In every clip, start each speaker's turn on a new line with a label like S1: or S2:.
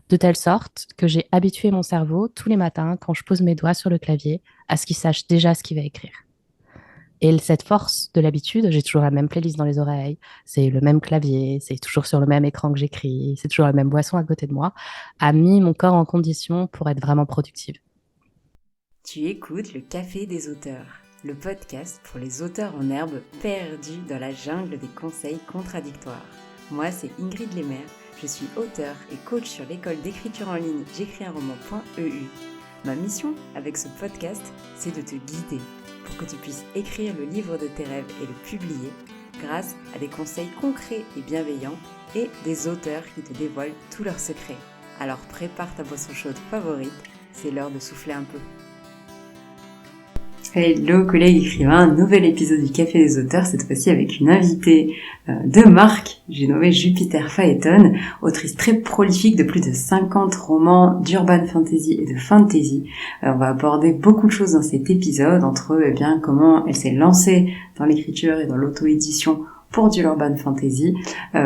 S1: de telle sorte que j'ai habitué mon cerveau tous les matins, quand je pose mes doigts sur le clavier, à ce qu'il sache déjà ce qu'il va écrire. Et cette force de l'habitude, j'ai toujours la même playlist dans les oreilles, c'est le même clavier, c'est toujours sur le même écran que j'écris, c'est toujours la même boisson à côté de moi, a mis mon corps en condition pour être vraiment productive.
S2: Tu écoutes le Café des auteurs, le podcast pour les auteurs en herbe perdus dans la jungle des conseils contradictoires. Moi, c'est Ingrid Lemaire, je suis auteure et coach sur l'école d'écriture en ligne j'écris un roman.eu. Ma mission avec ce podcast, c'est de te guider pour que tu puisses écrire le livre de tes rêves et le publier grâce à des conseils concrets et bienveillants et des auteurs qui te dévoilent tous leurs secrets. Alors prépare ta boisson chaude favorite, c'est l'heure de souffler un peu. Hello collègues écrivains, nouvel épisode du Café des auteurs, cette fois-ci avec une invitée de marque, j'ai nommé Jupiter Phaéton, autrice très prolifique de plus de 50 romans d'urban fantasy et de fantasy. On va aborder beaucoup de choses dans cet épisode, entre eux, comment elle s'est lancée dans l'écriture et dans l'auto-édition pour du urban fantasy,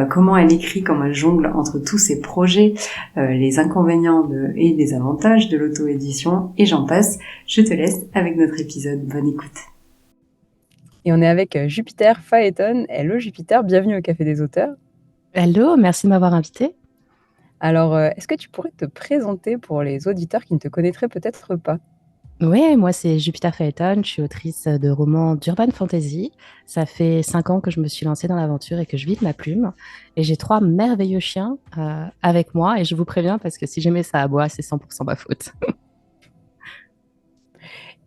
S2: comment elle écrit, comment elle jongle entre tous ses projets, les inconvénients et les avantages de l'auto-édition, et j'en passe. Je te laisse avec notre épisode. Bonne écoute.
S3: Et on est avec Jupiter Phaéton. Hello Jupiter, bienvenue au Café des auteurs.
S1: Hello, merci de m'avoir invitée.
S3: Alors, est-ce que tu pourrais te présenter pour les auditeurs qui ne te connaîtraient peut-être pas ?
S1: Oui, moi c'est Jupiter Phaéton, je suis autrice de romans d'urban fantasy. Ça fait 5 ans que je me suis lancée dans l'aventure et que je vis de ma plume. Et j'ai 3 merveilleux chiens avec moi. Et je vous préviens parce que si jamais ça aboie, c'est 100% ma faute.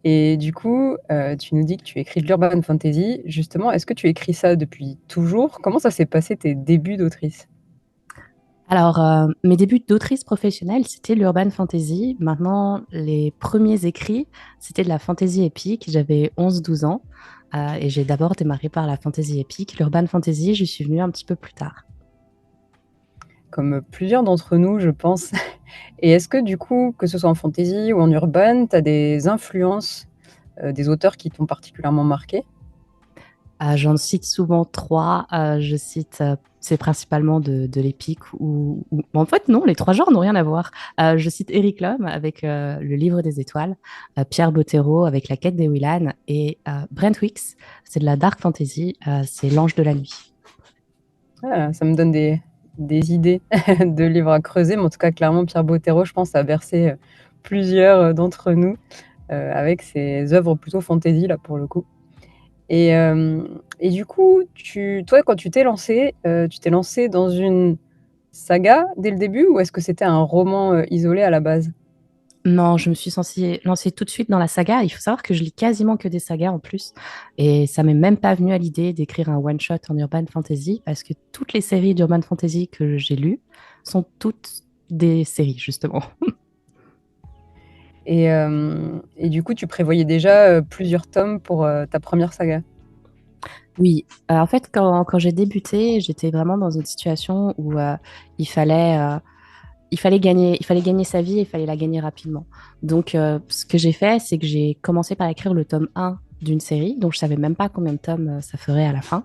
S3: Et du coup, tu nous dis que tu écris de l'urban fantasy. Justement, est-ce que tu écris ça depuis toujours ? Comment ça s'est passé tes débuts d'autrice ?
S1: Alors, mes débuts d'autrice professionnelle, c'était l'urban fantasy. Maintenant, les premiers écrits, c'était de la fantasy épique. J'avais 11-12 ans et j'ai d'abord démarré par la fantasy épique. L'urban fantasy, je suis venue un petit peu plus tard.
S3: Comme plusieurs d'entre nous, je pense. Et est-ce que du coup, que ce soit en fantasy ou en urban, tu as des influences des auteurs qui t'ont particulièrement marqué ?
S1: J'en cite souvent 3. Je cite, c'est principalement de l'épique en fait, non, les 3 genres n'ont rien à voir. Je cite Eric Lhomme avec Le Livre des Étoiles, Pierre Bottero avec La Quête des Willan et Brent Wicks, c'est de la dark fantasy, c'est L'Ange de la Nuit.
S3: Ah, ça me donne des idées de livres à creuser, mais en tout cas, clairement, Pierre Bottero, je pense, a bercé plusieurs d'entre nous avec ses œuvres plutôt fantasy, là, pour le coup. Et du coup, toi, quand tu t'es lancé dans une saga dès le début, ou est-ce que c'était un roman isolé à la base ?
S1: Non, je me suis lancée tout de suite dans la saga. Il faut savoir que je lis quasiment que des sagas en plus. Et ça m'est même pas venu à l'idée d'écrire un one-shot en urban fantasy parce que toutes les séries d'urban fantasy que j'ai lues sont toutes des séries, justement.
S3: Et du coup, tu prévoyais déjà plusieurs tomes pour ta première saga ?
S1: Oui, en fait, quand j'ai débuté, j'étais vraiment dans une situation où il fallait gagner sa vie et il fallait la gagner rapidement. Donc, ce que j'ai fait, c'est que j'ai commencé par écrire le tome 1 d'une série, donc je savais même pas combien de tomes ça ferait à la fin.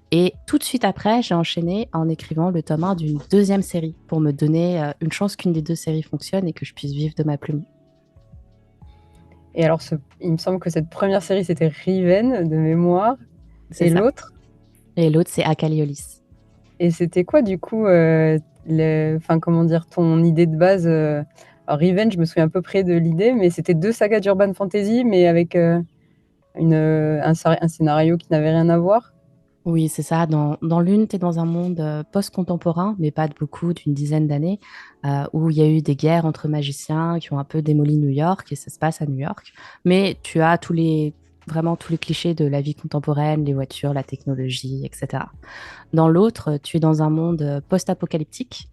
S1: Et tout de suite après, j'ai enchaîné en écrivant le tome 1 d'une deuxième série pour me donner une chance qu'une des deux séries fonctionne et que je puisse vivre de ma plume.
S3: Et alors, il me semble que cette première série, c'était Riven, de mémoire.
S1: C'est
S3: Et
S1: ça.
S3: l'autre ?
S1: Et l'autre, c'est Akaliolis.
S3: Et c'était quoi, du coup, ton idée de base alors, Riven, je me souviens à peu près de l'idée, mais c'était 2 sagas d'urban fantasy, mais avec un scénario qui n'avait rien à voir.
S1: Oui, c'est ça. Dans l'une, tu es dans un monde post-contemporain, mais pas de beaucoup, d'une dizaine d'années, où il y a eu des guerres entre magiciens qui ont un peu démoli New York, et ça se passe à New York. Mais tu as vraiment tous les clichés de la vie contemporaine, les voitures, la technologie, etc. Dans l'autre, tu es dans un monde post-apocalyptique,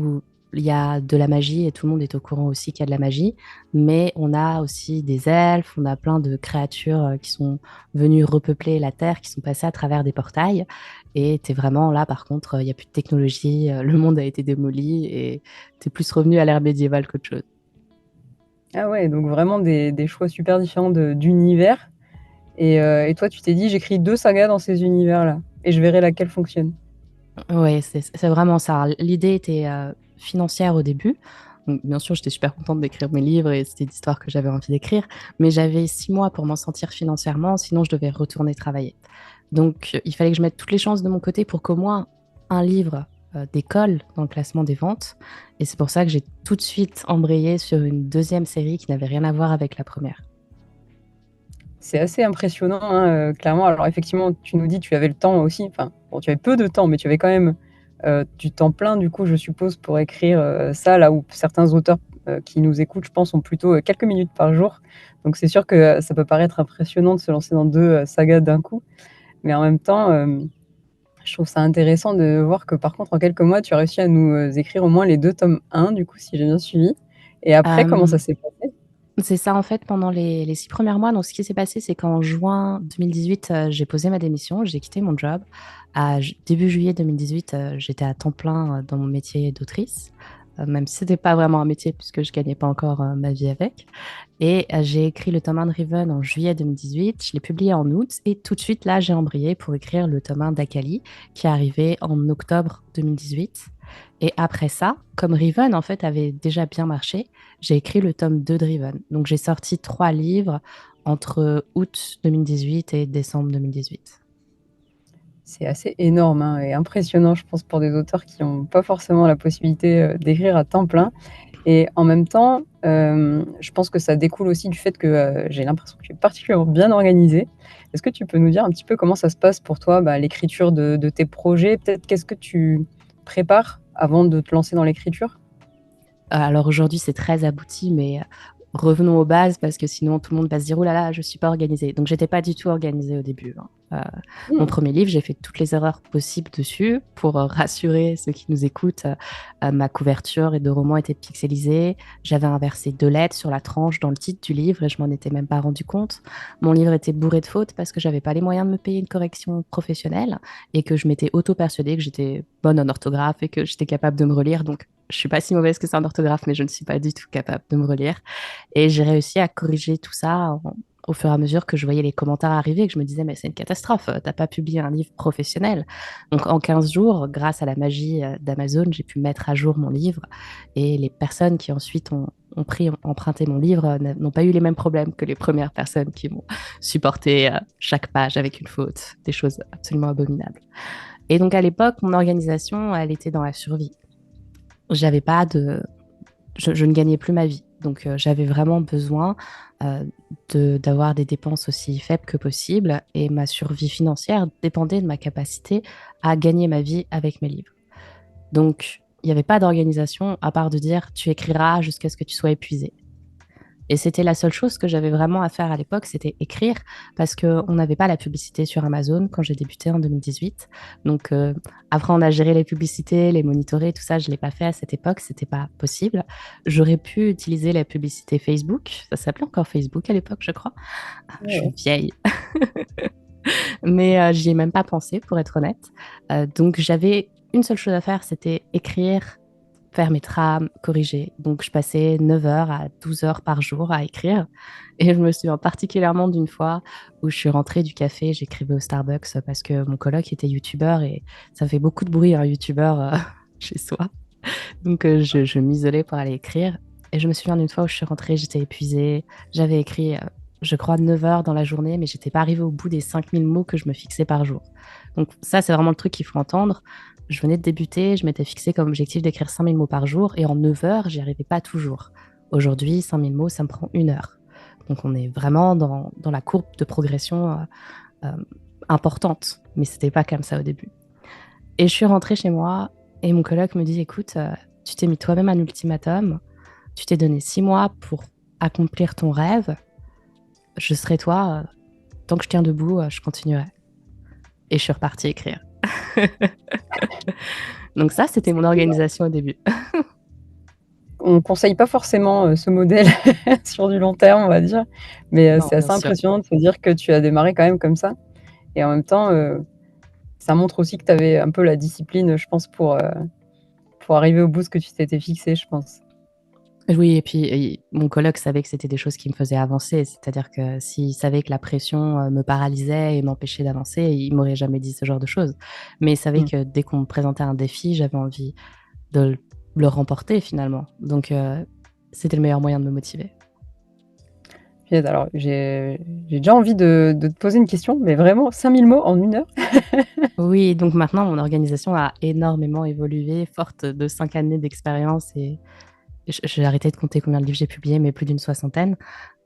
S1: où il y a de la magie et tout le monde est au courant aussi qu'il y a de la magie, mais on a aussi des elfes, on a plein de créatures qui sont venues repeupler la Terre, qui sont passées à travers des portails. Et tu es vraiment là, par contre, il n'y a plus de technologie, le monde a été démoli et tu es plus revenu à l'ère médiévale qu'autre chose.
S3: Ah ouais, donc vraiment des choix super différents d'univers. Et toi, tu t'es dit, j'écris 2 sagas dans ces univers-là, et je verrai laquelle fonctionne.
S1: Oui, c'est vraiment ça. L'idée était financière au début. Donc, bien sûr, j'étais super contente d'écrire mes livres et c'était l'histoire que j'avais envie d'écrire, mais j'avais 6 mois pour m'en sortir financièrement, sinon je devais retourner travailler. Donc, il fallait que je mette toutes les chances de mon côté pour qu'au moins un livre décolle dans le classement des ventes. Et c'est pour ça que j'ai tout de suite embrayé sur une deuxième série qui n'avait rien à voir avec la première.
S3: C'est assez impressionnant, hein, clairement. Alors effectivement, tu nous dis tu avais le temps aussi. Enfin, bon, tu avais peu de temps, mais tu avais quand même du temps plein, du coup, je suppose, pour écrire ça, là où certains auteurs qui nous écoutent, je pense, ont plutôt quelques minutes par jour. Donc c'est sûr que ça peut paraître impressionnant de se lancer dans deux sagas d'un coup. Mais en même temps, je trouve ça intéressant de voir que par contre, en quelques mois, tu as réussi à nous écrire au moins les deux tomes 1, du coup, si j'ai bien suivi. Et après, comment
S1: Euh,
S3: ça s'est passé?
S1: c'est ça, en fait, pendant les 6 premiers mois. Donc, ce qui s'est passé, c'est qu'en juin 2018, j'ai posé ma démission, j'ai quitté mon job. Début juillet 2018, j'étais à temps plein dans mon métier d'autrice, même si ce n'était pas vraiment un métier puisque je ne gagnais pas encore ma vie avec. Et j'ai écrit le tome 1 de Riven en juillet 2018, je l'ai publié en août et tout de suite, là, j'ai embrayé pour écrire le tome 1 d'Akali qui est arrivé en octobre 2018. Et après ça, comme Riven, en fait, avait déjà bien marché, j'ai écrit le tome 2 de Riven. Donc, j'ai sorti 3 livres entre août 2018 et décembre 2018.
S3: C'est assez énorme, hein, et impressionnant, je pense, pour des auteurs qui n'ont pas forcément la possibilité d'écrire à temps plein. Et en même temps, je pense que ça découle aussi du fait que j'ai l'impression que tu es particulièrement bien organisée. Est-ce que tu peux nous dire un petit peu comment ça se passe pour toi, l'écriture de tes projets? Peut-être qu'est-ce que tu prépares avant de te lancer dans l'écriture?
S1: Alors aujourd'hui, c'est très abouti, mais revenons aux bases parce que sinon tout le monde va se dire, oh là là, je ne suis pas organisée. Donc j'étais pas du tout organisée au début, hein. Mon
S3: Hmm.
S1: premier livre, j'ai fait toutes les erreurs possibles dessus pour rassurer ceux qui nous écoutent. Ma couverture et de roman était pixelisée. J'avais inversé 2 lettres sur la tranche dans le titre du livre et je m'en étais même pas rendu compte. Mon livre était bourré de fautes parce que j'avais pas les moyens de me payer une correction professionnelle et que je m'étais auto-persuadée que j'étais bonne en orthographe et que j'étais capable de me relire. Donc je suis pas si mauvaise que ça en orthographe, mais je ne suis pas du tout capable de me relire. Et j'ai réussi à corriger tout ça au fur et à mesure que je voyais les commentaires arriver et que je me disais, mais c'est une catastrophe, t'as pas publié un livre professionnel. Donc en 15 jours, grâce à la magie d'Amazon, j'ai pu mettre à jour mon livre et les personnes qui ensuite ont emprunté mon livre n'ont pas eu les mêmes problèmes que les premières personnes qui m'ont supporté chaque page avec une faute, des choses absolument abominables. Et donc à l'époque, mon organisation, elle était dans la survie. J'avais pas de, je ne gagnais plus ma vie. Donc, j'avais vraiment besoin d'avoir des dépenses aussi faibles que possible. Et ma survie financière dépendait de ma capacité à gagner ma vie avec mes livres. Donc, il n'y avait pas d'organisation à part de dire tu écriras jusqu'à ce que tu sois épuisé. Et c'était la seule chose que j'avais vraiment à faire à l'époque, c'était écrire, parce qu'on n'avait pas la publicité sur Amazon quand j'ai débuté en 2018. Donc, apprendre à gérer les publicités, les monitorer, tout ça, je ne l'ai pas fait à cette époque, c'était pas possible. J'aurais pu utiliser la publicité Facebook, ça s'appelait encore Facebook à l'époque, je crois. Ah, je suis
S3: Ouais.
S1: vieille, mais j'y ai même pas pensé, pour être honnête. Donc, j'avais une seule chose à faire, c'était écrire, faire mes trames, corriger. Donc, je passais 9 heures à 12 heures par jour à écrire. Et je me souviens particulièrement d'une fois où je suis rentrée du café, j'écrivais au Starbucks parce que mon coloc était youtubeur et ça fait beaucoup de bruit, un youtubeur chez soi. Donc, je m'isolais pour aller écrire. Et je me souviens d'une fois où je suis rentrée, j'étais épuisée. J'avais écrit, je crois, 9 heures dans la journée, mais j'étais pas arrivée au bout des 5000 mots que je me fixais par jour. Donc, ça, c'est vraiment le truc qu'il faut entendre. Je venais de débuter, je m'étais fixé comme objectif d'écrire 5000 mots par jour et en 9 heures, j'y arrivais pas toujours. Aujourd'hui, 5000 mots, ça me prend 1 heure. Donc, on est vraiment dans la courbe de progression euh, importante, mais c'était pas comme ça au début. Et je suis rentrée chez moi et mon coloc me dit, écoute, tu t'es mis toi-même un ultimatum, tu t'es donné 6 mois pour accomplir ton rêve, je serai toi, tant que je tiens debout, je continuerai. Et je suis repartie écrire. Donc ça, c'était mon organisation au début.
S3: On ne conseille pas forcément ce modèle sur du long terme, on va dire, mais
S1: Non,
S3: c'est
S1: bien
S3: assez
S1: sûr.
S3: impressionnant de se dire que tu as démarré quand même comme ça. Et en même temps, ça montre aussi que tu avais un peu la discipline, je pense, pour arriver au bout de ce que tu t'étais fixé, je pense.
S1: Oui, et puis mon coloc savait que c'était des choses qui me faisaient avancer. C'est-à-dire que s'il savait que la pression me paralysait et m'empêchait d'avancer, il m'aurait jamais dit ce genre de choses. Mais il savait
S3: Mmh.
S1: que dès qu'on me présentait un défi, j'avais envie de le remporter finalement. Donc, c'était le meilleur moyen de me motiver.
S3: Alors, j'ai déjà envie de te poser une question, mais vraiment 5000 mots en 1 heure.
S1: Oui, donc maintenant, mon organisation a énormément évolué, forte de 5 années d'expérience et j'ai arrêté de compter combien de livres j'ai publiés, mais plus d'une soixantaine.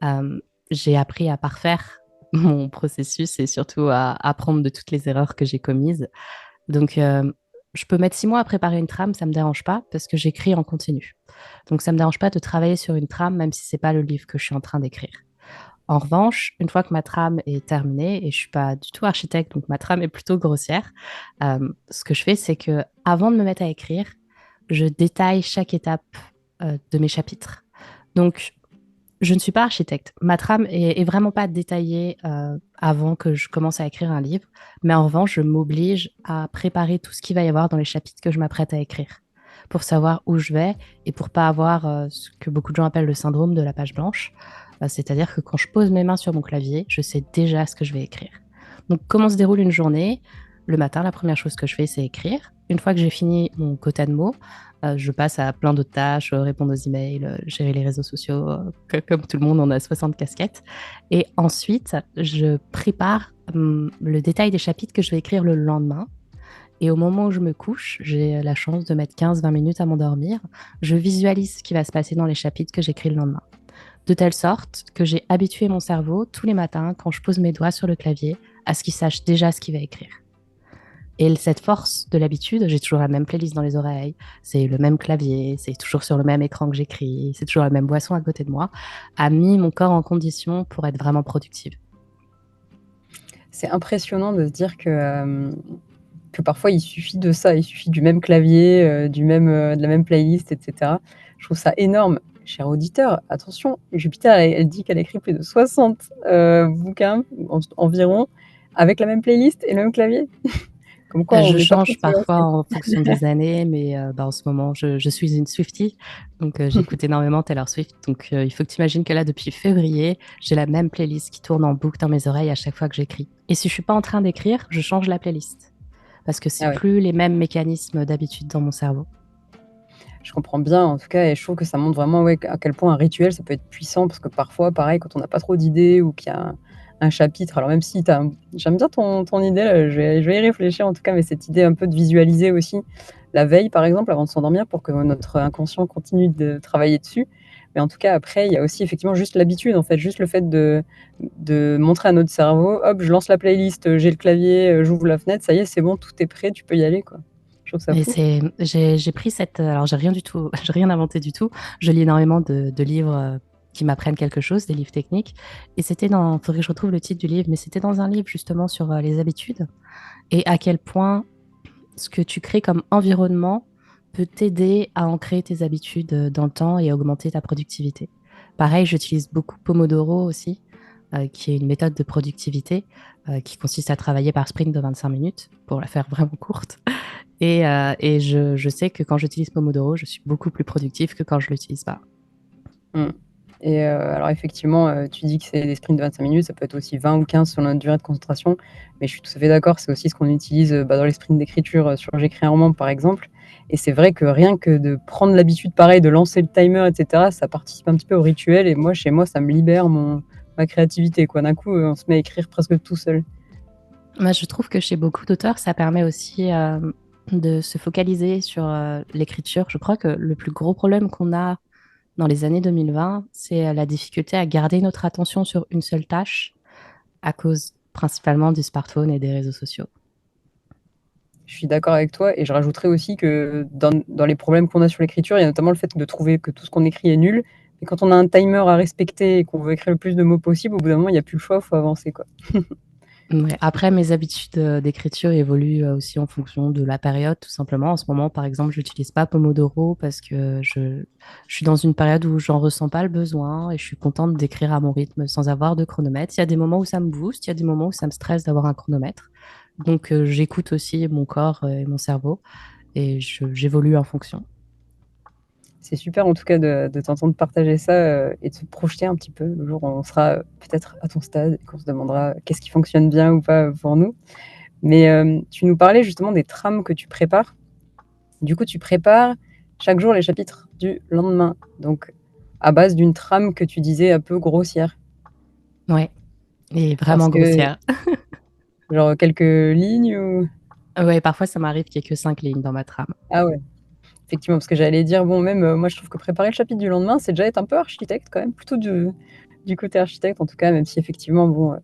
S1: Euh, j'ai appris à parfaire mon processus et surtout à apprendre de toutes les erreurs que j'ai commises. Donc, je peux mettre 6 mois à préparer une trame, ça ne me dérange pas parce que j'écris en continu. Donc, ça ne me dérange pas de travailler sur une trame, même si ce n'est pas le livre que je suis en train d'écrire. En revanche, une fois que ma trame est terminée, et je ne suis pas du tout architecte, donc ma trame est plutôt grossière, ce que je fais, c'est que avant de me mettre à écrire, je détaille chaque étape de mes chapitres. Donc, je ne suis pas architecte. Ma trame est vraiment pas détaillée avant que je commence à écrire un livre, mais en revanche, je m'oblige à préparer tout ce qu'il va y avoir dans les chapitres que je m'apprête à écrire pour savoir où je vais et pour pas avoir ce que beaucoup de gens appellent le syndrome de la page blanche. C'est-à-dire que quand je pose mes mains sur mon clavier, je sais déjà ce que je vais écrire. Donc, comment se déroule une journée? Le matin, la première chose que je fais, c'est écrire. Une fois que j'ai fini mon quota de mots, je passe à plein d'autres tâches, répondre aux emails, gérer les réseaux sociaux. Comme tout le monde, on a 60 casquettes. Et ensuite, je prépare le détail des chapitres que je vais écrire le lendemain. Et au moment où je me couche, j'ai la chance de mettre 15-20 minutes à m'endormir. Je visualise ce qui va se passer dans les chapitres que j'écris le lendemain. De telle sorte que j'ai habitué mon cerveau tous les matins, quand je pose mes doigts sur le clavier, à ce qu'il sache déjà ce qu'il va écrire. Et cette force de l'habitude, j'ai toujours la même playlist dans les oreilles, c'est le même clavier, c'est toujours sur le même écran que j'écris, c'est toujours la même boisson à côté de moi, a mis mon corps en condition pour être vraiment productive.
S3: C'est impressionnant de se dire que parfois il suffit de ça, il suffit du même clavier, de la même playlist, etc. Je trouve ça énorme. Cher auditeur, attention, Jupiter, elle dit qu'elle écrit plus de 60 bouquins environ avec la même playlist et le même clavier. Comme quoi, on
S1: Je
S3: n'est pas trop
S1: change
S3: sur
S1: parfois en fonction des années, mais en ce moment, je suis une Swiftie, donc j'écoute énormément Taylor Swift. Donc il faut que tu imagines que là, depuis février, j'ai la même playlist qui tourne en boucle dans mes oreilles à chaque fois que j'écris. Et si je suis pas en train d'écrire, je change la playlist parce que c'est
S3: Ah ouais.
S1: plus les mêmes mécanismes d'habitude dans mon cerveau.
S3: Je comprends bien, en tout cas, et je trouve que ça montre vraiment à quel point un rituel, ça peut être puissant, parce que parfois, pareil, quand on n'a pas trop d'idées ou qu'il y a un chapitre, alors même si j'aime bien ton idée, là, je vais y réfléchir en tout cas, mais cette idée un peu de visualiser aussi la veille, par exemple, avant de s'endormir, pour que notre inconscient continue de travailler dessus. Mais en tout cas, après, il y a aussi effectivement juste l'habitude, en fait, juste le fait de montrer à notre cerveau, hop, je lance la playlist, j'ai le clavier, j'ouvre la fenêtre, ça y est, c'est bon, tout est prêt, tu peux y aller, quoi. Je trouve ça
S1: Et
S3: fou.
S1: j'ai pris cette, alors j'ai rien du tout, j'ai rien inventé du tout. Je lis énormément de livres qui m'apprennent quelque chose, des livres techniques. Et faudrait que je retrouve le titre du livre, mais c'était dans un livre justement sur les habitudes et à quel point ce que tu crées comme environnement peut t'aider à ancrer tes habitudes dans le temps et à augmenter ta productivité. Pareil, j'utilise beaucoup Pomodoro aussi, qui est une méthode de productivité qui consiste à travailler par sprint de 25 minutes pour la faire vraiment courte. Et je sais que quand j'utilise Pomodoro, je suis beaucoup plus productive que quand je ne l'utilise pas.
S3: Mmh. Et alors effectivement, tu dis que c'est des sprints de 25 minutes, ça peut être aussi 20 ou 15 selon notre durée de concentration, mais je suis tout à fait d'accord, c'est aussi ce qu'on utilise, dans les sprints d'écriture, sur J'écris un roman, par exemple. Et c'est vrai que rien que de prendre l'habitude, pareil, de lancer le timer et cetera, ça participe un petit peu au rituel et moi, chez moi, ça me libère ma créativité, quoi. D'un coup, on se met à écrire presque tout seul.
S1: Moi, je trouve que chez beaucoup d'auteurs, ça permet aussi de se focaliser sur l'écriture. Je crois que le plus gros problème qu'on a dans les années 2020, c'est la difficulté à garder notre attention sur une seule tâche à cause principalement du smartphone et des réseaux sociaux.
S3: Je suis d'accord avec toi et je rajouterais aussi que dans les problèmes qu'on a sur l'écriture, il y a notamment le fait de trouver que tout ce qu'on écrit est nul. Et quand on a un timer à respecter et qu'on veut écrire le plus de mots possible, au bout d'un moment, il n'y a plus le choix, il faut avancer, quoi.
S1: Ouais. Après, mes habitudes d'écriture évoluent aussi en fonction de la période, tout simplement. En ce moment, par exemple, je n'utilise pas Pomodoro parce que je suis dans une période où j'en ressens pas le besoin et je suis contente d'écrire à mon rythme sans avoir de chronomètre. Il y a des moments où ça me booste, il y a des moments où ça me stresse d'avoir un chronomètre. Donc, j'écoute aussi mon corps et mon cerveau et j'évolue en fonction.
S3: C'est super en tout cas de t'entendre partager ça et de se projeter un petit peu le jour où on sera peut-être à ton stade et qu'on se demandera qu'est-ce qui fonctionne bien ou pas pour nous. Mais tu nous parlais justement des trames que tu prépares. Du coup, tu prépares chaque jour les chapitres du lendemain. Donc, à base d'une trame que tu disais un peu grossière.
S1: Ouais, et
S3: Parce
S1: vraiment
S3: que,
S1: grossière.
S3: genre, quelques lignes ou...
S1: Ouais, parfois ça m'arrive qu'il n'y ait que 5 lignes dans ma trame.
S3: Ah ouais, effectivement, parce que j'allais dire, bon, même moi je trouve que préparer le chapitre du lendemain, c'est déjà être un peu architecte quand même, plutôt du côté architecte en tout cas, même si effectivement, bon,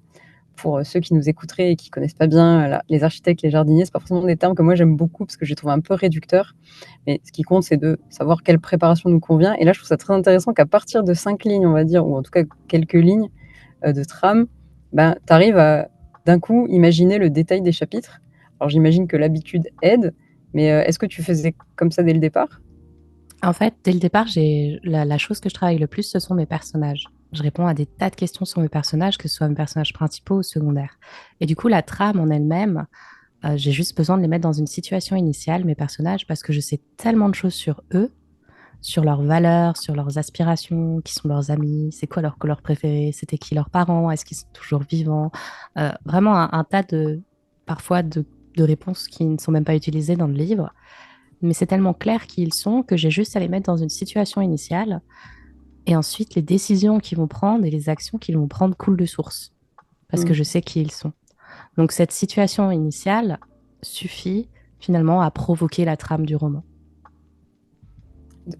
S3: pour ceux qui nous écouteraient et qui connaissent pas bien les architectes, les jardiniers, c'est pas forcément des termes que moi j'aime beaucoup parce que je les trouve un peu réducteurs. Mais ce qui compte, c'est de savoir quelle préparation nous convient. Et là, je trouve ça très intéressant qu'à partir de 5 lignes, on va dire, ou en tout cas quelques lignes de trame, ben, tu arrives à d'un coup imaginer le détail des chapitres. Alors j'imagine que l'habitude aide, mais est-ce que tu faisais comme ça dès le départ?
S1: En fait, dès le départ, la chose que je travaille le plus, ce sont mes personnages. Je réponds à des tas de questions sur mes personnages, que ce soit mes personnages principaux ou secondaires. Et du coup, la trame en elle-même, j'ai juste besoin de les mettre dans une situation initiale, mes personnages, parce que je sais tellement de choses sur eux, sur leurs valeurs, sur leurs aspirations, qui sont leurs amis, c'est quoi leur couleur préférée, c'était qui leurs parents, est-ce qu'ils sont toujours vivants. Vraiment un tas parfois de réponses qui ne sont même pas utilisées dans le livre. Mais c'est tellement clair qui ils sont que j'ai juste à les mettre dans une situation initiale. Et ensuite, les décisions qu'ils vont prendre et les actions qu'ils vont prendre coulent de source, parce que
S3: Hmm.
S1: je sais qui ils sont. Donc cette situation initiale suffit finalement à provoquer la trame du roman.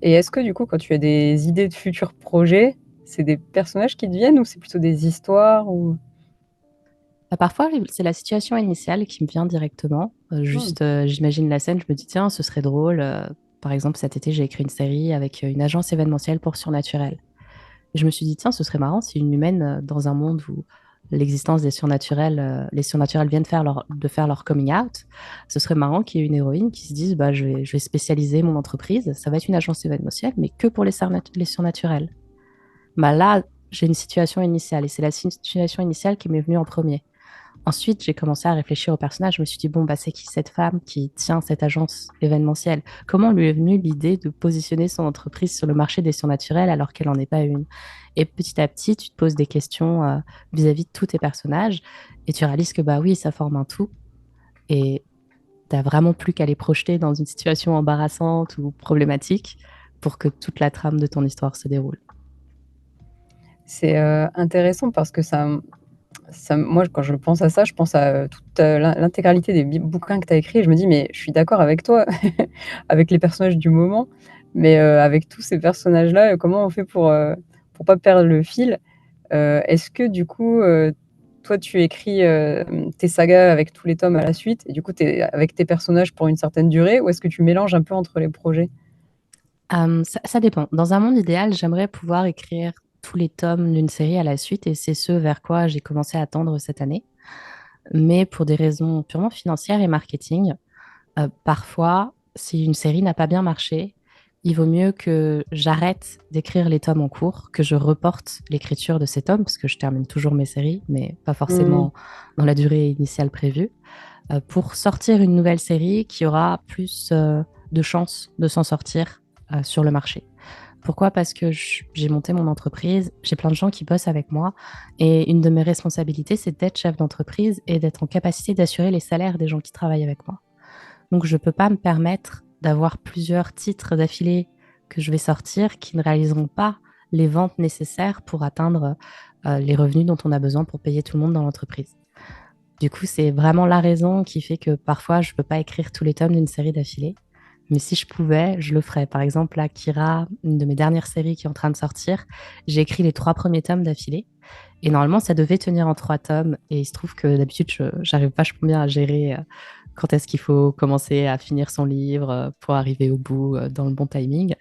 S3: Et est-ce que du coup, quand tu as des idées de futurs projets, c'est des personnages qui te viennent ou c'est plutôt des histoires ou...
S1: Parfois, c'est la situation initiale qui me vient directement.
S3: Hmm.
S1: Juste, j'imagine la scène, je me dis, tiens, ce serait drôle. Par exemple, cet été, j'ai écrit une série avec une agence événementielle pour surnaturel. Et je me suis dit, tiens, ce serait marrant si une humaine, dans un monde où l'existence des surnaturels, les surnaturels viennent de faire leur coming out, ce serait marrant qu'il y ait une héroïne qui se dise, bah, je vais spécialiser mon entreprise, ça va être une agence événementielle, mais que pour les surnaturels. Bah là, j'ai une situation initiale, et c'est la situation initiale qui m'est venue en premier. Ensuite, j'ai commencé à réfléchir au personnage. Je me suis dit, bon, bah, c'est qui cette femme qui tient cette agence événementielle? Comment lui est venue l'idée de positionner son entreprise sur le marché des surnaturels alors qu'elle n'en est pas une? Et petit à petit, tu te poses des questions vis-à-vis de tous tes personnages et tu réalises que, bah oui, ça forme un tout. Et tu n'as vraiment plus qu'à les projeter dans une situation embarrassante ou problématique pour que toute la trame de ton histoire se déroule.
S3: C'est intéressant parce que moi, quand je pense à ça, je pense à toute l'intégralité des bouquins que tu as écrits et je me dis, mais je suis d'accord avec toi, avec les personnages du moment, mais avec tous ces personnages-là, comment on fait pour pas perdre le fil? Est-ce que du coup, toi, tu écris tes sagas avec tous les tomes à la suite et du coup, tu es avec tes personnages pour une certaine durée ou est-ce que tu mélanges un peu entre les projets?
S1: Ça dépend. Dans un monde idéal, j'aimerais pouvoir écrire tous les tomes d'une série à la suite et c'est ce vers quoi j'ai commencé à tendre cette année. Mais pour des raisons purement financières et marketing, parfois, si une série n'a pas bien marché, il vaut mieux que j'arrête d'écrire les tomes en cours, que je reporte l'écriture de ces tomes, parce que je termine toujours mes séries, mais pas
S3: Mmh.
S1: forcément dans la durée initiale prévue, pour sortir une nouvelle série qui aura plus de chances de s'en sortir sur le marché. Pourquoi? Parce que j'ai monté mon entreprise, j'ai plein de gens qui bossent avec moi et une de mes responsabilités, c'est d'être chef d'entreprise et d'être en capacité d'assurer les salaires des gens qui travaillent avec moi. Donc, je ne peux pas me permettre d'avoir plusieurs titres d'affilée que je vais sortir qui ne réaliseront pas les ventes nécessaires pour atteindre les revenus dont on a besoin pour payer tout le monde dans l'entreprise. Du coup, c'est vraiment la raison qui fait que parfois, je ne peux pas écrire tous les tomes d'une série d'affilée. Mais si je pouvais, je le ferais. Par exemple, là, Kira, une de mes dernières séries qui est en train de sortir, j'ai écrit les 3 premiers tomes d'affilée. Et normalement, ça devait tenir en 3 tomes. Et il se trouve que d'habitude, j'arrive vachement bien à gérer quand est-ce qu'il faut commencer à finir son livre pour arriver au bout dans le bon timing.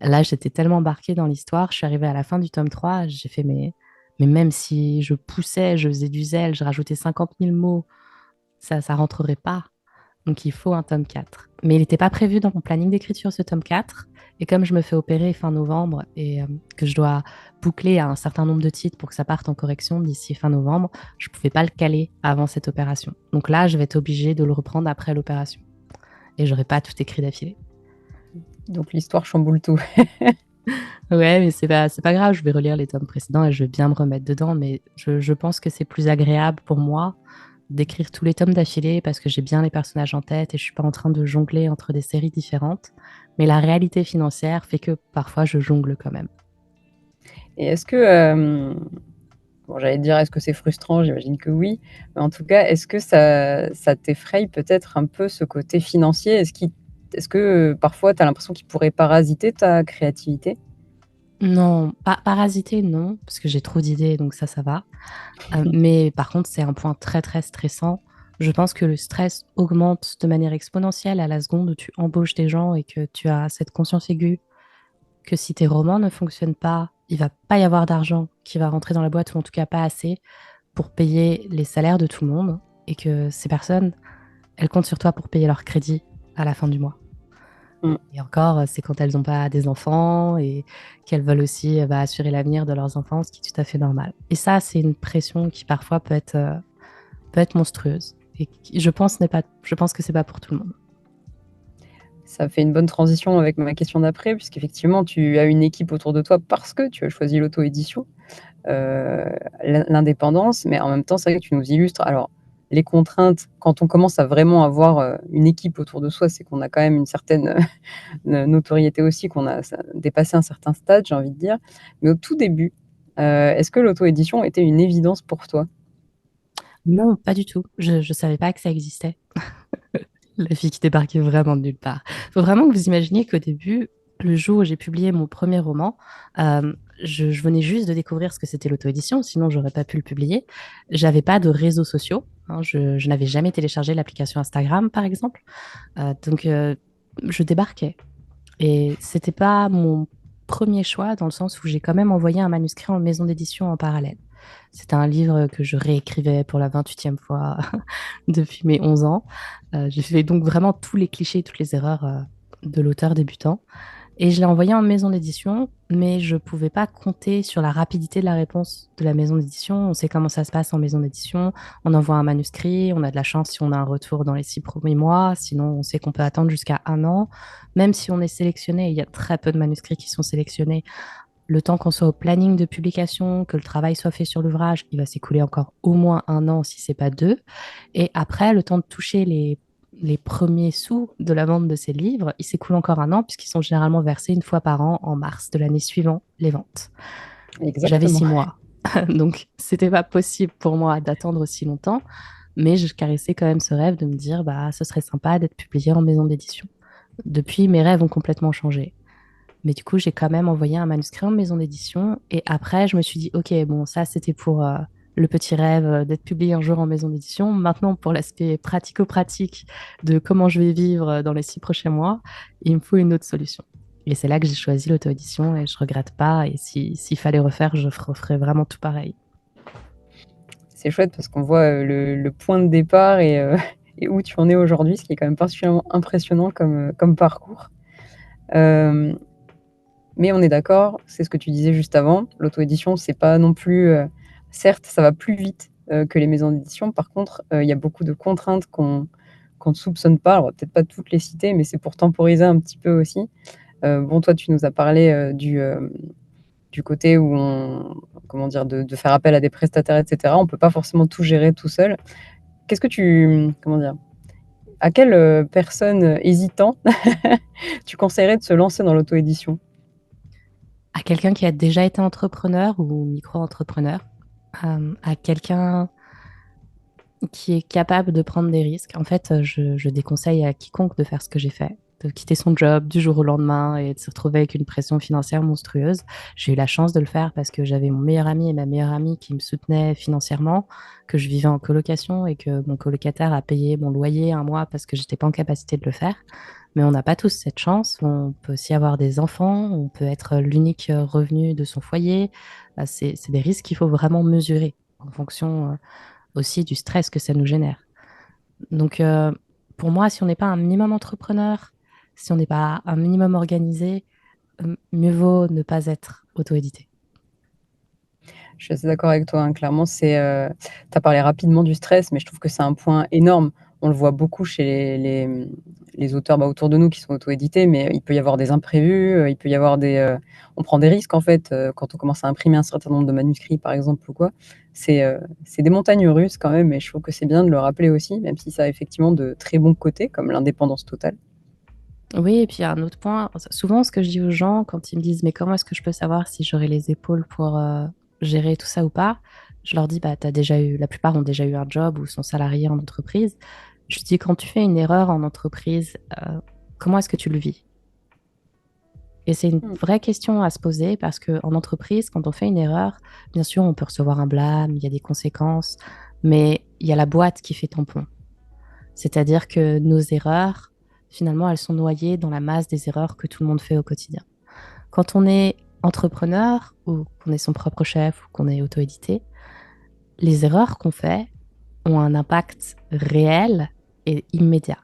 S1: Là, j'étais tellement embarquée dans l'histoire, je suis arrivée à la fin du tome 3, j'ai fait mais même si je poussais, je faisais du zèle, je rajoutais 50 000 mots, ça rentrerait pas. Donc il faut un tome 4. Mais il n'était pas prévu dans mon planning d'écriture ce tome 4. Et comme je me fais opérer fin novembre et que je dois boucler un certain nombre de titres pour que ça parte en correction d'ici fin novembre, je ne pouvais pas le caler avant cette opération. Donc là, je vais être obligée de le reprendre après l'opération. Et j'aurais pas tout écrit d'affilée.
S3: Donc l'histoire chamboule tout.
S1: Ouais, mais c'est pas grave, je vais relire les tomes précédents et je vais bien me remettre dedans. Mais je pense que c'est plus agréable pour moi d'écrire tous les tomes d'affilée parce que j'ai bien les personnages en tête et je suis pas en train de jongler entre des séries différentes Mais la réalité financière fait que parfois je jongle quand même.
S3: Et est-ce que, bon, j'allais te dire: «Est-ce que c'est frustrant?» J'imagine que oui. Mais en tout cas, est-ce que ça t'effraie peut-être un peu ce côté financier? Est-ce que, parfois tu as l'impression qu'il pourrait parasiter ta créativité?
S1: Non, pas parasiter, non, parce que j'ai trop d'idées, donc ça va. Mais par contre, c'est un point très, très stressant. Je pense que le stress augmente de manière exponentielle à la seconde où tu embauches des gens et que tu as cette conscience aiguë que si tes romans ne fonctionnent pas, il va pas y avoir d'argent qui va rentrer dans la boîte, ou en tout cas pas assez pour payer les salaires de tout le monde, et que ces personnes, elles comptent sur toi pour payer leur crédit à la fin du mois.
S3: Mmh.
S1: Et encore, c'est quand elles n'ont pas des enfants et qu'elles veulent aussi assurer l'avenir de leurs enfants, ce qui est tout à fait normal. Et ça, c'est une pression qui parfois peut être monstrueuse. Et qui, je pense que c'est pas pour tout le monde.
S3: Ça fait une bonne transition avec ma question d'après, puisqu'effectivement, tu as une équipe autour de toi parce que tu as choisi l'auto-édition, heu, l'indépendance, mais en même temps, c'est vrai que tu nous illustres alors les contraintes quand on commence à vraiment avoir, une équipe autour de soi, c'est qu'on a quand même une certaine, notoriété aussi, qu'on a dépassé un certain stade, j'ai envie de dire. Mais au tout début, est-ce que l'auto-édition était une évidence pour toi?
S1: Non, pas du tout. Je savais pas que ça existait. La fille qui débarquait vraiment de nulle part. Il faut vraiment que vous imaginiez qu'au début, le jour où j'ai publié mon premier roman, je venais juste de découvrir ce que c'était l'auto-édition, sinon j'aurais pas pu le publier. J'avais pas de réseaux sociaux, hein, je n'avais jamais téléchargé l'application Instagram, par exemple. Donc, je débarquais. Et c'était pas mon premier choix, dans le sens où j'ai quand même envoyé un manuscrit en maison d'édition en parallèle. C'était un livre que je réécrivais pour la 28e fois depuis mes 11 ans. J'ai fait donc vraiment tous les clichés, toutes les erreurs de l'auteur débutant. Et je l'ai envoyé en maison d'édition, mais je ne pouvais pas compter sur la rapidité de la réponse de la maison d'édition. On sait comment ça se passe en maison d'édition. On envoie un manuscrit, on a de la chance si on a un retour dans les 6 premiers mois. Sinon, on sait qu'on peut attendre jusqu'à 1 an. Même si on est sélectionné, il y a très peu de manuscrits qui sont sélectionnés. Le temps qu'on soit au planning de publication, que le travail soit fait sur l'ouvrage, il va s'écouler encore au moins 1 an, si ce n'est pas 2. Et après, le temps de toucher les premiers sous de la vente de ces livres, il s'écoule encore 1 an, puisqu'ils sont généralement versés 1 fois par an en mars de l'année suivant les ventes. J'avais
S3: Exactement.
S1: 6 mois. Donc, c'était pas possible pour moi d'attendre aussi longtemps, mais je caressais quand même ce rêve de me dire, bah, ce serait sympa d'être publié en maison d'édition. Depuis, mes rêves ont complètement changé. Mais du coup, j'ai quand même envoyé un manuscrit en maison d'édition. Et après, je me suis dit, OK, bon, ça, c'était pour le petit rêve d'être publié un jour en maison d'édition. Maintenant, pour l'aspect pratico-pratique de comment je vais vivre dans les 6 prochains mois, il me faut une autre solution. Et c'est là que j'ai choisi l'auto-édition et je regrette pas. Et s'il fallait refaire, je referais vraiment tout pareil.
S3: C'est chouette parce qu'on voit, le point de départ et et où tu en es aujourd'hui, ce qui est quand même particulièrement impressionnant comme parcours. Hem, mais on est d'accord, c'est ce que tu disais juste avant, l'auto-édition, c'est pas non plus, certes, ça va plus vite, que les maisons d'édition. Par contre, il y a beaucoup de contraintes qu'on ne soupçonne pas. Alors peut-être pas toutes les citer, mais c'est pour temporiser un petit peu aussi. Bon, toi, tu nous as parlé, du côté où on comment dire? De faire appel à des prestataires et cetera. On peut pas forcément tout gérer tout seul. Qu'est-ce que tu comment dire? À quelle, personne, hésitant tu conseillerais de se lancer dans l'auto-édition?
S1: À quelqu'un qui a déjà été entrepreneur ou micro-entrepreneur, à quelqu'un qui est capable de prendre des risques. En fait, je déconseille à quiconque de faire ce que j'ai fait, de quitter son job du jour au lendemain et de se retrouver avec une pression financière monstrueuse. J'ai eu la chance de le faire parce que j'avais mon meilleur ami et ma meilleure amie qui me soutenaient financièrement, que je vivais en colocation et que mon colocataire a payé mon loyer un mois parce que j'étais pas en capacité de le faire. Mais on n'a pas tous cette chance. On peut aussi avoir des enfants, on peut être l'unique revenu de son foyer. C'est des risques qu'il faut vraiment mesurer en fonction aussi du stress que ça nous génère. Donc, pour moi, si on n'est pas un minimum entrepreneur, si on n'est pas un minimum organisé, mieux vaut ne pas être auto-édité.
S3: Je suis assez d'accord avec toi, hein. Clairement, tu as parlé rapidement du stress, mais je trouve que c'est un point énorme. On le voit beaucoup chez les auteurs, bah, autour de nous qui sont auto-édités, mais il peut y avoir des imprévus, il peut y avoir on prend des risques, en fait, quand on commence à imprimer un certain nombre de manuscrits, par exemple, ou quoi. C'est des montagnes russes quand même et je trouve que c'est bien de le rappeler aussi, même si ça a effectivement de très bons côtés, comme l'indépendance totale.
S1: Oui, et puis il y a un autre point. Souvent, ce que je dis aux gens quand ils me disent, mais comment est-ce que je peux savoir si j'aurai les épaules pour gérer tout ça ou pas? Je leur dis, bah, la plupart ont déjà eu un job ou sont salariés en entreprise. Je dis, quand tu fais une erreur en entreprise, comment est-ce que tu le vis? Et c'est une
S3: Mmh.
S1: vraie question à se poser parce qu'en entreprise, quand on fait une erreur, bien sûr, on peut recevoir un blâme, il y a des conséquences, mais il y a la boîte qui fait tampon. C'est-à-dire que nos erreurs, finalement, elles sont noyées dans la masse des erreurs que tout le monde fait au quotidien. Quand on est entrepreneur ou qu'on est son propre chef ou qu'on est auto-édité, les erreurs qu'on fait ont un impact réel et immédiat.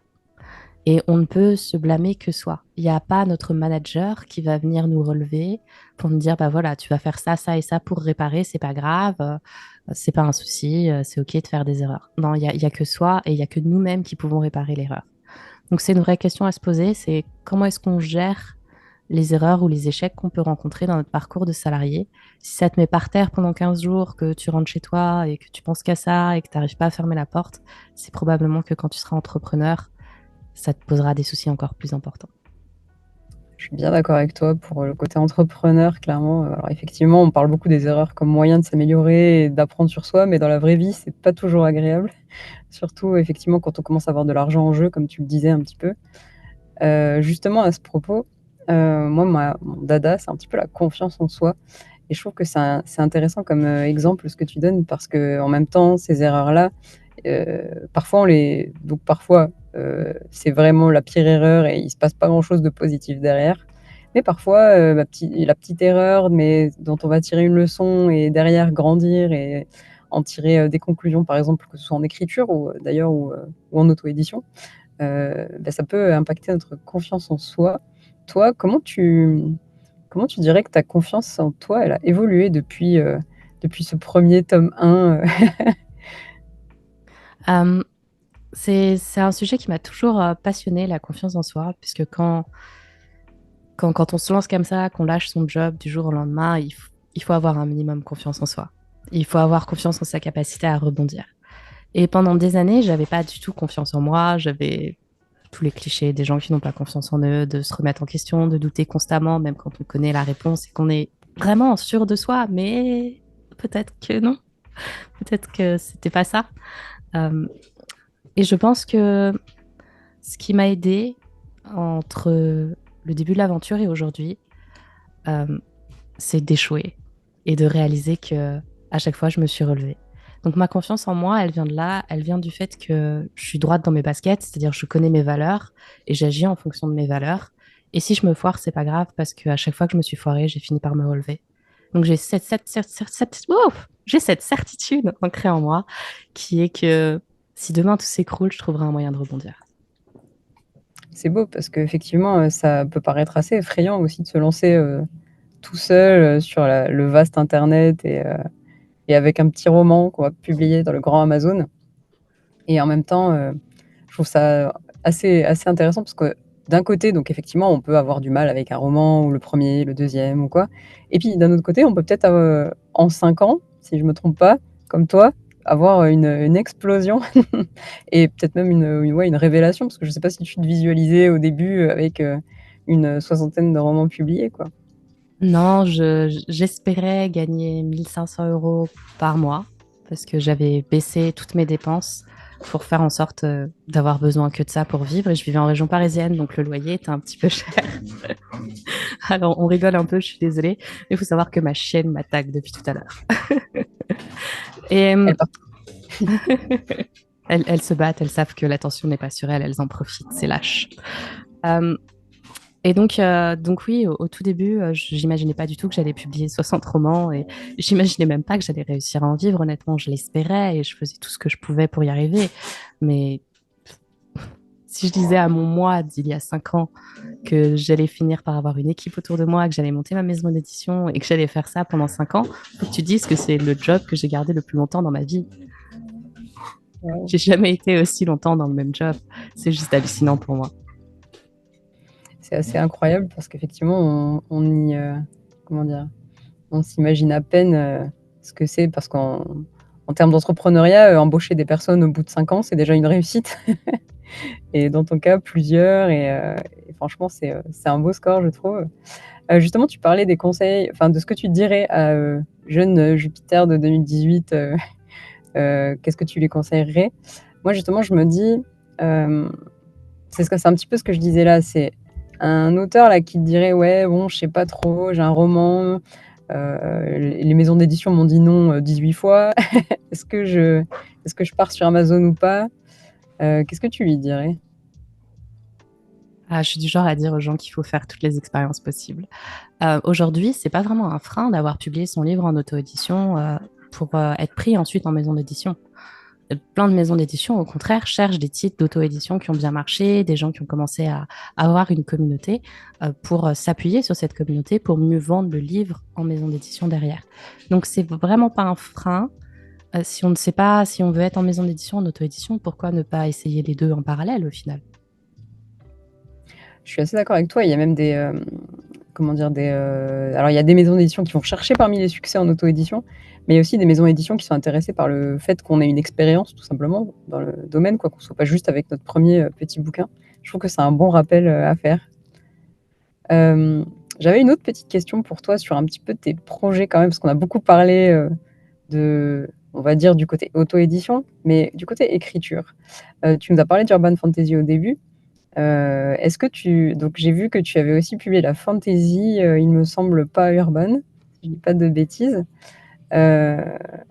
S1: Et on ne peut se blâmer que soi. Il n'y a pas notre manager qui va venir nous relever pour nous dire, bah voilà, tu vas faire ça, ça et ça pour réparer, c'est pas grave, c'est pas un souci, c'est ok de faire des erreurs. Non, il y a que soi et il y a que nous-mêmes qui pouvons réparer l'erreur. Donc c'est une vraie question à se poser, c'est comment est-ce qu'on gère les erreurs ou les échecs qu'on peut rencontrer dans notre parcours de salarié. Si ça te met par terre pendant 15 jours, que tu rentres chez toi et que tu penses qu'à ça et que tu n'arrives pas à fermer la porte, c'est probablement que quand tu seras entrepreneur, ça te posera des soucis encore plus importants.
S3: Je suis bien d'accord avec toi pour le côté entrepreneur, clairement. Alors effectivement, on parle beaucoup des erreurs comme moyen de s'améliorer et d'apprendre sur soi, mais dans la vraie vie, c'est pas toujours agréable. Surtout, effectivement, quand on commence à avoir de l'argent en jeu, comme tu le disais un petit peu. Justement, à ce propos, moi, mon dada, c'est un petit peu la confiance en soi et je trouve que c'est intéressant comme, exemple ce que tu donnes parce qu'en même temps, ces erreurs-là, parfois parfois, c'est vraiment la pire erreur et il se passe pas grand-chose de positif derrière. Mais parfois, la petite erreur, mais dont on va tirer une leçon et derrière grandir et en tirer, des conclusions, par exemple, que ce soit en écriture ou, d'ailleurs ou en auto-édition, ça peut impacter notre confiance en soi. Toi, comment tu dirais que ta confiance en toi, elle a évolué depuis ce premier tome 1?
S1: Euh, c'est un sujet qui m'a toujours passionné, la confiance en soi, puisque quand on se lance comme ça, qu'on lâche son job du jour au lendemain, il faut avoir un minimum confiance en soi. Il faut avoir confiance en sa capacité à rebondir. Et pendant des années, j'avais pas du tout confiance en moi. J'avais tous les clichés des gens qui n'ont pas confiance en eux, de se remettre en question, de douter constamment, même quand on connaît la réponse et qu'on est vraiment sûr de soi. Mais peut-être que non. Peut-être que c'était pas ça. Euh, et je pense que ce qui m'a aidé entre le début de l'aventure et aujourd'hui, euh, c'est d'échouer et de réaliser que à chaque fois, je me suis relevée. Donc ma confiance en moi, elle vient de là, elle vient du fait que je suis droite dans mes baskets, c'est-à-dire je connais mes valeurs et j'agis en fonction de mes valeurs. Et si je me foire, c'est pas grave parce qu'à chaque fois que je me suis foirée, j'ai fini par me relever. Donc j'ai cette certitude ancrée en moi qui est que si demain tout s'écroule, je trouverai un moyen de rebondir.
S3: C'est beau parce qu'effectivement, ça peut paraître assez effrayant aussi de se lancer, tout seul, sur le vaste internet et avec un petit roman qu'on va publier dans le grand Amazon et en même temps, je trouve ça assez intéressant parce que d'un côté, donc effectivement, on peut avoir du mal avec un roman ou le premier, le deuxième ou quoi et puis d'un autre côté, on peut peut-être, en 5 ans, si je me trompe pas, comme toi, avoir une explosion et peut-être même une révélation parce que je sais pas si tu te visualisais au début, avec, une soixantaine de romans publiés, quoi.
S1: Non, j'espérais gagner 1 500 € par mois parce que j'avais baissé toutes mes dépenses pour faire en sorte d'avoir besoin que de ça pour vivre. Et je vivais en région parisienne, donc le loyer était un petit peu cher. Alors, on rigole un peu, je suis désolée. Mais il faut savoir que ma chienne m'attaque depuis tout à l'heure. Et
S3: Elle part
S1: elles se battent, elles savent que l'attention n'est pas sur elles, elles en profitent, c'est lâche. Euh, Et donc oui, au tout début, j'imaginais pas du tout que j'allais publier 60 romans et j'imaginais même pas que j'allais réussir à en vivre. Honnêtement, je l'espérais et je faisais tout ce que je pouvais pour y arriver. Mais si je disais à mon moi d'il y a 5 ans que j'allais finir par avoir une équipe autour de moi, que j'allais monter ma maison d'édition et que j'allais faire ça pendant 5 ans, faut que tu dises que c'est le job que j'ai gardé le plus longtemps dans ma vie. J'ai jamais été aussi longtemps dans le même job. C'est juste hallucinant pour moi.
S3: C'est assez incroyable parce qu'effectivement comment dire? On s'imagine à peine, ce que c'est parce qu'en termes d'entrepreneuriat, embaucher des personnes au bout de 5 ans, c'est déjà une réussite et dans ton cas, plusieurs et franchement, c'est un beau score, je trouve. Justement, tu parlais des conseils, enfin de ce que tu dirais à jeune Jupiter de 2018, qu'est-ce que tu lui conseillerais? Moi, justement, je me dis, c'est un petit peu ce que je disais là, c'est un auteur là qui te dirait ouais, bon, je sais pas trop, j'ai un roman, les maisons d'édition m'ont dit non 18 fois. Est-ce que je pars sur Amazon ou pas? Qu'est-ce que tu lui dirais?
S1: Ah, je suis du genre à dire aux gens qu'il faut faire toutes les expériences possibles. Aujourd'hui, c'est pas vraiment un frein d'avoir publié son livre en auto-édition pour être pris ensuite en maison d'édition. Plein de maisons d'édition, au contraire, cherchent des titres d'auto-édition qui ont bien marché, des gens qui ont commencé à avoir une communauté pour s'appuyer sur cette communauté pour mieux vendre le livre en maison d'édition derrière. Donc, c'est vraiment pas un frein. Si on ne sait pas si on veut être en maison d'édition, en auto-édition, pourquoi ne pas essayer les deux en parallèle au final?
S3: Je suis assez d'accord avec toi. Il y a même comment dire, alors il y a des maisons d'édition qui vont chercher parmi les succès en auto-édition, mais il y a aussi des maisons d'édition qui sont intéressées par le fait qu'on ait une expérience, tout simplement, dans le domaine, quoi, qu'on soit pas juste avec notre premier petit bouquin. Je trouve que c'est un bon rappel à faire. J'avais une autre petite question pour toi sur un petit peu tes projets quand même, parce qu'on a beaucoup parlé on va dire, du côté auto-édition, mais du côté écriture. Tu nous as parlé d'Urban Fantasy au début. Donc j'ai vu que tu avais aussi publié la fantasy, il me semble pas urban, si je dis pas de bêtises. Euh,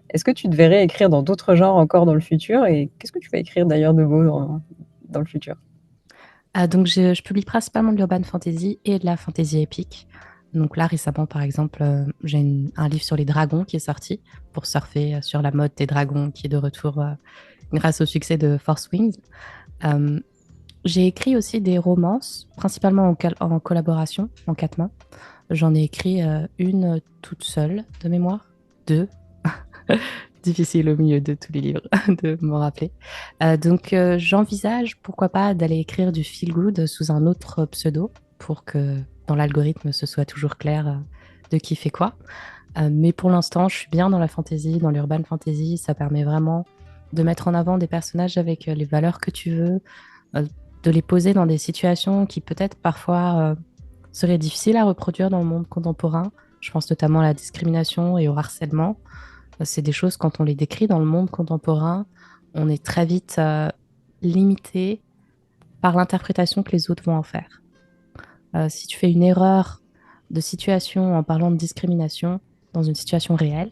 S3: Est-ce que tu te verrais écrire dans d'autres genres encore dans le futur? Et qu'est-ce que tu vas écrire d'ailleurs de beau dans le futur?
S1: Donc, je publie principalement de l'urban fantasy et de la fantasy épique. Donc là, récemment, par exemple, j'ai un livre sur les dragons qui est sorti pour surfer sur la mode des dragons qui est de retour grâce au succès de Force Wings. Euh, j'ai écrit aussi des romances, principalement en collaboration, en quatre mains. J'en ai écrit une toute seule de mémoire, deux. Difficile au milieu de tous les livres de m'en rappeler. Donc, j'envisage, pourquoi pas, d'aller écrire du feel good sous un autre pseudo pour que dans l'algorithme, ce soit toujours clair de qui fait quoi. Mais pour l'instant, je suis bien dans la fantasy, dans l'urban fantasy. Ça permet vraiment de mettre en avant des personnages avec les valeurs que tu veux, euh, de les poser dans des situations qui peut-être parfois seraient difficiles à reproduire dans le monde contemporain. Je pense notamment à la discrimination et au harcèlement. C'est des choses, quand on les décrit dans le monde contemporain, on est très vite limité par l'interprétation que les autres vont en faire. Si tu fais une erreur de situation en parlant de discrimination dans une situation réelle,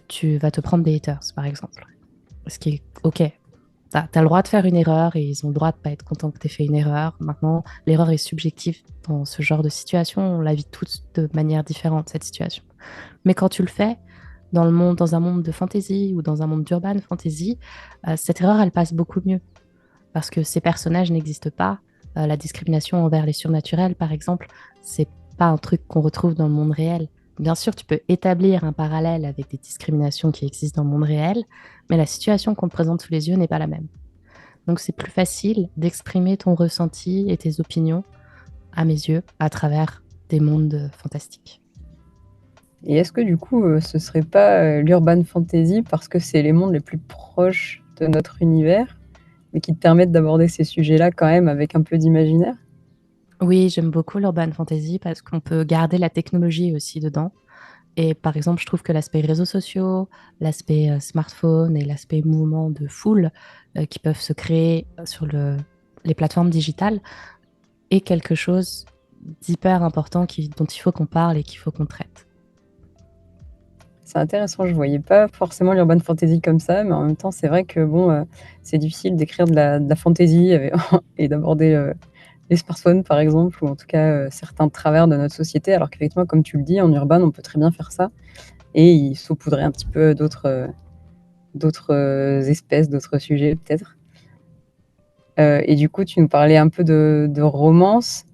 S1: tu vas te prendre des haters, par exemple. Ce qui est OK. Tu as le droit de faire une erreur et ils ont le droit de ne pas être contents que tu aies fait une erreur. Maintenant, l'erreur est subjective dans ce genre de situation. On la vit tous de manière différente, cette situation. Mais quand tu le fais dans un monde de fantasy ou dans un monde d'urban fantasy, cette erreur, elle passe beaucoup mieux parce que ces personnages n'existent pas. La discrimination envers les surnaturels, par exemple, c'est pas un truc qu'on retrouve dans le monde réel. Bien sûr, tu peux établir un parallèle avec des discriminations qui existent dans le monde réel, mais la situation qu'on te présente sous les yeux n'est pas la même. Donc c'est plus facile d'exprimer ton ressenti et tes opinions, à mes yeux, à travers des mondes fantastiques.
S3: Et est-ce que du coup, ce serait pas l'urban fantasy parce que c'est les mondes les plus proches de notre univers, mais qui te permettent d'aborder ces sujets-là quand même avec un peu d'imaginaire?
S1: Oui, j'aime beaucoup l'urban fantasy parce qu'on peut garder la technologie aussi dedans. Et par exemple, je trouve que l'aspect réseaux sociaux, l'aspect smartphone et l'aspect mouvement de foule qui peuvent se créer sur les plateformes digitales est quelque chose d'hyper important dont il faut qu'on parle et qu'il faut qu'on traite.
S3: C'est intéressant, je voyais pas forcément l'urban fantasy comme ça, mais en même temps, c'est vrai que bon, c'est difficile d'écrire de la fantasy et d'aborder les smartphones, par exemple, ou en tout cas certains travers de notre société, alors qu'effectivement, comme tu le dis, en urban, on peut très bien faire ça et y saupoudrer un petit peu d'autres espèces, d'autres sujets, peut-être. Et du coup, tu nous parlais un peu de romance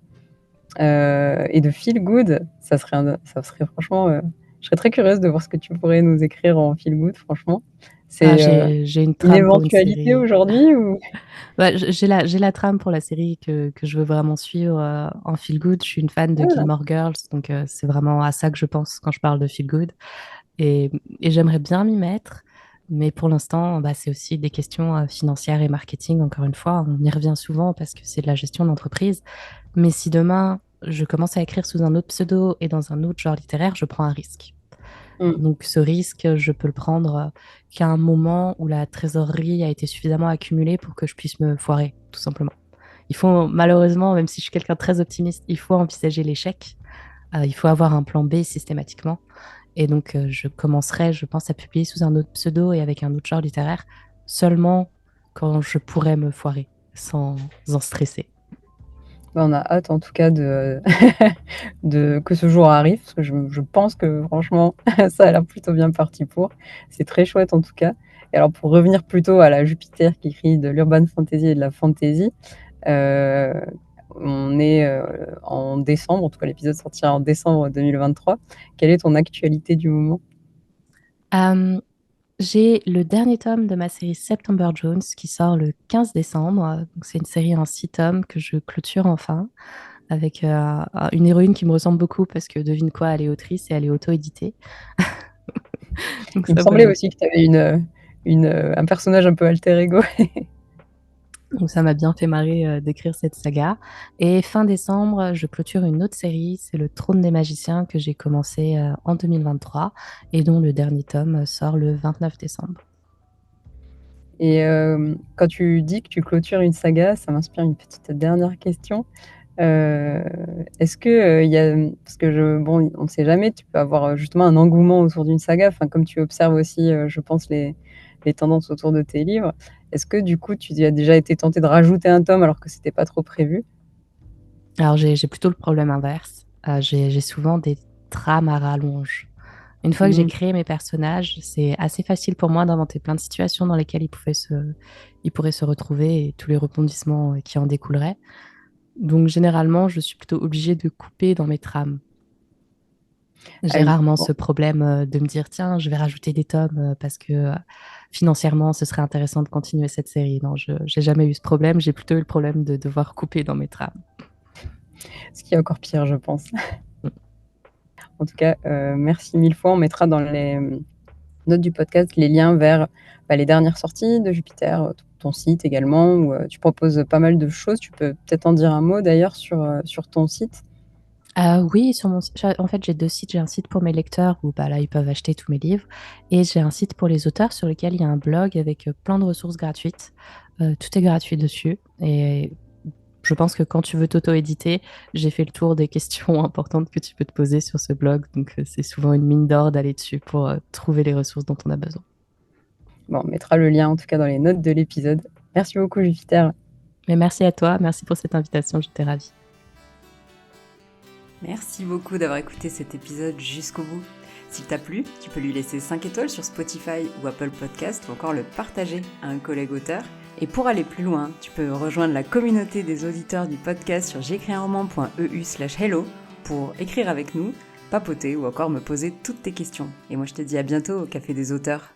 S3: et de feel good. Ça serait franchement. Je serais très curieuse de voir ce que tu pourrais nous écrire en feel good, franchement.
S1: Ah,
S3: C'est
S1: j'ai une
S3: une
S1: trame pour une
S3: éventualité
S1: série.
S3: aujourd'hui ou...
S1: Ouais, j'ai la trame pour la série que je veux vraiment suivre en feel good. Je suis une fan de
S3: Ah,
S1: Gilmore Girls, donc c'est vraiment à ça que je pense quand je parle de feel good. Et, et j'aimerais bien m'y mettre, Mais pour l'instant, bah, c'est aussi des questions financières et marketing. Encore une fois, on y revient souvent parce que c'est de la gestion d'entreprise. Mais si demain, je commence à écrire sous un autre pseudo et dans un autre genre littéraire, je prends un risque.
S3: Mm.
S1: Donc ce risque, je peux le prendre qu'à un moment où la trésorerie a été suffisamment accumulée pour que je puisse me foirer, tout simplement. Il faut malheureusement, même si je suis quelqu'un de très optimiste, il faut envisager l'échec. Il faut avoir un plan B systématiquement. Et donc je commencerai, je pense, à publier sous un autre pseudo et avec un autre genre littéraire seulement quand je pourrais me foirer sans en stresser.
S3: Bah, on a hâte en tout cas de, que ce jour arrive, parce que je pense que franchement, ça a l'air plutôt bien parti pour. C'est très chouette en tout cas. Et alors pour revenir plutôt à la Jupiter qui écrit de l'urban fantasy et de la fantasy, euh, on est en décembre, en tout cas l'épisode sortira en décembre 2023. Quelle est ton actualité du moment?
S1: Euh, J'ai le dernier tome de ma série September Jones qui sort le 15 décembre. Donc, c'est une série en 6 tomes que je clôture enfin avec une héroïne qui me ressemble beaucoup parce que devine quoi, elle est autrice et elle est auto-éditée. Donc
S3: Il me
S1: ça
S3: semblait
S1: m'a
S3: aussi que tu avais un personnage un peu alter ego.
S1: donc ça m'a bien fait marrer d'écrire cette saga. Et fin décembre, je clôture une autre série, c'est Le Trône des Magiciens que j'ai commencé en 2023 et dont le dernier tome sort le 29 décembre.
S3: Et quand tu dis que tu clôtures une saga, ça m'inspire une petite dernière question. Euh, Est-ce que il y a, parce que bon, on ne sait jamais, tu peux avoir justement un engouement autour d'une saga, enfin comme tu observes aussi, je pense les tendances autour de tes livres. Est-ce que du coup tu as déjà été tenté de rajouter un tome alors que c'était pas trop prévu?
S1: Alors j'ai plutôt le problème inverse. J'ai souvent des trames à rallonge. Une fois que j'ai
S3: Mhm.
S1: créé mes personnages, c'est assez facile pour moi d'inventer plein de situations dans lesquelles ils pourraient se retrouver et tous les rebondissements qui en découleraient. Donc généralement, je suis plutôt obligée de couper dans mes trames.
S3: Ah
S1: J'ai
S3: oui,
S1: rarement
S3: bon.
S1: ce problème de me dire, tiens, je vais rajouter des tomes parce que financièrement, ce serait intéressant de continuer cette série. Non, je n'ai jamais eu ce problème. J'ai plutôt eu le problème de devoir couper dans mes trames.
S3: Ce qui est encore pire, je pense. En tout cas, merci mille fois. On mettra dans les notes du podcast les liens vers les dernières sorties de Jupiter, ton site également, où tu proposes pas mal de choses. Tu peux peut-être en dire un mot d'ailleurs sur ton site.
S1: Oui, en fait, j'ai deux sites. J'ai un site pour mes lecteurs où bah, là, ils peuvent acheter tous mes livres. Et j'ai un site pour les auteurs sur lequel il y a un blog avec plein de ressources gratuites. Tout est gratuit dessus. Et je pense que quand tu veux t'auto-éditer, j'ai fait le tour des questions importantes que tu peux te poser sur ce blog. Donc, c'est souvent une mine d'or d'aller dessus pour trouver les ressources dont on a besoin.
S3: Bon, on mettra le lien en tout cas dans les notes de l'épisode. Merci beaucoup, Jupiter.
S1: Mais merci à toi. Merci pour cette invitation. J'étais ravie.
S2: Merci beaucoup d'avoir écouté cet épisode jusqu'au bout. S'il t'a plu, tu peux lui laisser 5 étoiles sur Spotify ou Apple Podcast ou encore le partager à un collègue auteur. Et pour aller plus loin, tu peux rejoindre la communauté des auditeurs du podcast sur j'écrisunroman.eu/hello pour écrire avec nous, papoter ou encore me poser toutes tes questions. Et moi je te dis à bientôt au Café des auteurs.